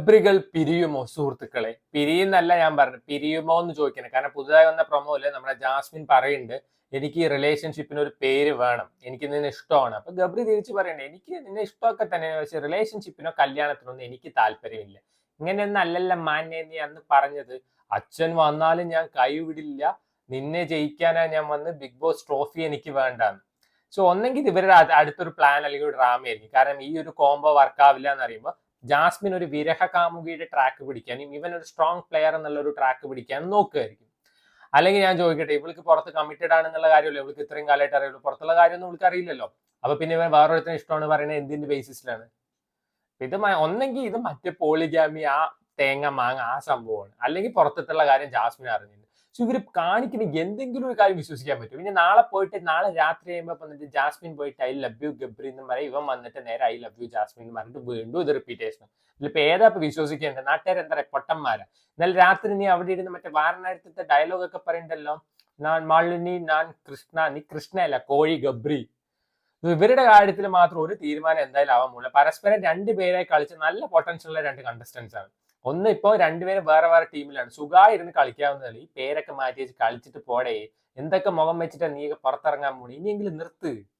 ഗബ്രികൾ പിരിയുമോ സുഹൃത്തുക്കളെ? പിരിയുന്നല്ല ഞാൻ പറഞ്ഞു, പിരിയുമോ എന്ന് ചോദിക്കണം. കാരണം പുതുതായി വന്ന പ്രൊമോയില് നമ്മുടെ ജാസ്മിൻ പറയുന്നുണ്ട്, എനിക്ക് ഈ റിലേഷൻഷിപ്പിന് ഒരു പേര് വേണം, എനിക്ക് നിന്നെ ഇഷ്ടമാണ്. അപ്പൊ ഗബ്രി തിരിച്ചു പറയണ്ടേ, എനിക്ക് നിന്നെ ഇഷ്ടമൊക്കെ തന്നെ, പക്ഷെ റിലേഷൻഷിപ്പിനോ കല്യാണത്തിനൊന്നും എനിക്ക് താല്പര്യമില്ല. ഇങ്ങനെയൊന്നും അല്ലല്ല മാന്യ നീ അന്ന് പറഞ്ഞത്. അച്ഛൻ വന്നാലും ഞാൻ കൈവിടില്ല, നിന്നെ ജയിക്കാനാ ഞാൻ വന്ന്, ബിഗ് ബോസ് ട്രോഫി എനിക്ക് വേണ്ടാന്ന്. സോ ഒന്നെങ്കിൽ ഇവരുടെ അടുത്തൊരു പ്ലാൻ അല്ലെങ്കിൽ ഒരു ഡ്രാമ ആയിരിക്കും. കാരണം ഈ ഒരു കോംബോ വർക്കാവില്ല എന്ന് അറിയുമ്പോൾ ജാസ്മിൻ ഒരു വിരഹ കാമുകിയുടെ ട്രാക്ക് പിടിക്കാനും ഇവൻ ഒരു സ്ട്രോങ് പ്ലെയർ എന്നുള്ള ഒരു ട്രാക്ക് പിടിക്കാനും നോക്കുമായിരിക്കും. അല്ലെങ്കിൽ ഞാൻ ചോദിക്കട്ടെ, ഇവൾക്ക് പുറത്ത് കമ്മിറ്റഡ് ആണെന്നുള്ള കാര്യമല്ലോ ഇവൾക്ക് ഇത്രയും കാലമായിട്ട് അറിയുള്ളൂ, പുറത്തുള്ള കാര്യമൊന്നും ഇവൾക്ക് അറിയില്ലല്ലോ. അപ്പൊ പിന്നെ ഇവൻ വേറൊരുത്തിന് ഇഷ്ടമാണ് പറയുന്നത് എന്തിന്റെ ബേസിസിലാണ്? ഇത് ഒന്നെങ്കിൽ ഇത് മറ്റേ പോളിഗാമി ആ തേങ്ങ മാങ്ങ ആ സംഭവമാണ്, അല്ലെങ്കിൽ പുറത്തുള്ള കാര്യം ജാസ്മിൻ അറിഞ്ഞില്ല. പക്ഷെ ഇവര് കാണിക്കുന്ന എന്തെങ്കിലും ഒരു കാര്യം വിശ്വസിക്കാൻ പറ്റും. പിന്നെ നാളെ പോയിട്ട് നാളെ രാത്രി കഴിയുമ്പോൾ വന്നിട്ട് ജാസ്മിൻ പോയിട്ട് ഐ ലവ് യു ഗബ്രി എന്ന് പറയും, ഇവൻ വന്നിട്ട് നേരെ ഐ ലവ് യു ജാസ്മിൻ എന്ന് പറഞ്ഞിട്ട് വീണ്ടും ഇത് റിപ്പീറ്റേഷൻ. ഇതിലിപ്പോ ഏതാ ഇപ്പൊ വിശ്വസിക്കേണ്ടത്? നാട്ടുകാർ എന്താ പറയാ, പൊട്ടന്മാരാ. എന്നാൽ രാത്രി നീ അവിടെ ഇരുന്ന് മറ്റേ വാരണത്തെ ഡയലോഗ് ഒക്കെ പറയണ്ടല്ലോ, ഞാൻ മാളിനി, ഞാൻ കൃഷ്ണ, നീ കൃഷ്ണയല്ല കോഴി ഗബ്രി. ഇവരുടെ കാര്യത്തിൽ മാത്രം ഒരു തീരുമാനം എന്തായാലും ആവാൻ പോകുന്നില്ല. പരസ്പരം രണ്ടുപേരായി കളിച്ച് നല്ല പൊട്ടൻഷ്യൽ ഉള്ള രണ്ട് കണ്ടസ്റ്റൻസ് ആണ്. ഒന്ന് ഇപ്പോ രണ്ടുപേരും വേറെ വേറെ ടീമിലാണ്, സുഖമായി ഇരുന്ന് കളിക്കാവുന്നതല്ല. ഈ പേരൊക്കെ മാറ്റി വെച്ച് കളിച്ചിട്ട് പോടേ, എന്തൊക്കെ മുഖം വെച്ചിട്ടാ നീ പുറത്തിറങ്ങാൻ പോണി? ഇനിയെങ്കിലും നിർത്ത്.